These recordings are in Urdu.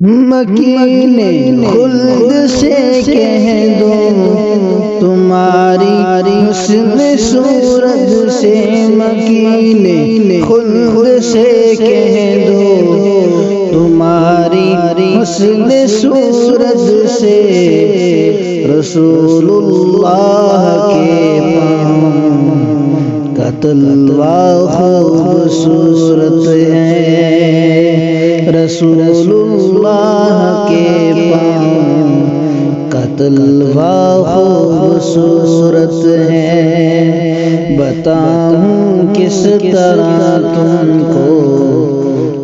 مکین خلد سے کہہ دو تمہاری حسن صورت سے، مکین خلد سے کہہ دو تمہاری حسن صورت سے، رسول اللہ کے پاؤں کا تلوا خوبصورت ہے، رسول اللہ کے پاؤں کا تلوا خوبصورت ہے۔ بتاؤں کس طرح تم کو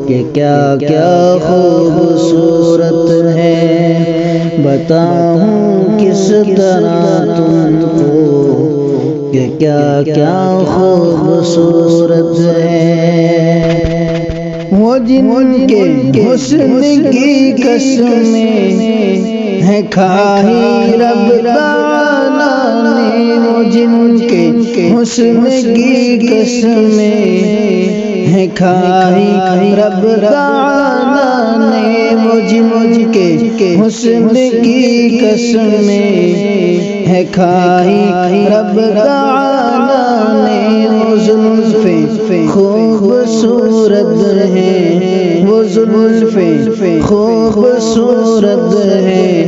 کہ کیا کیا خوبصورت ہے، بتاؤں کس طرح تم کو کہ کیا کیا خوبصورت ہے۔ وہ جن کے حسن کی قسمیں ہیں کھائی رب تعالیٰ نے، وہ جن کے حسن کی قسمیں ہیں کھائی رب تعالیٰ نے، وہ جن کے حسن کی قسمیں ہے کھائی رب تعالیٰ نے، وہ زلفیں خوبصورت ہیں، وہ زلفیں خوبصورت ہیں،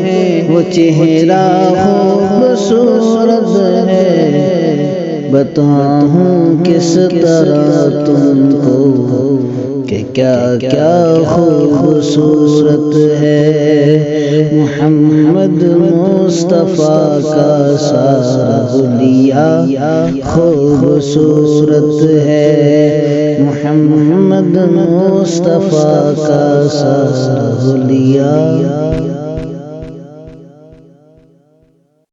وہ چہرہ خوبصورت ہے، بتاؤں کس طرح تم کو کہ کیا کیا خوبصورت ہے۔ محمد مصطفیٰ کا سارا حلیہ خوبصورت ہے، محمد مصطفیٰ کا سارا حلیہ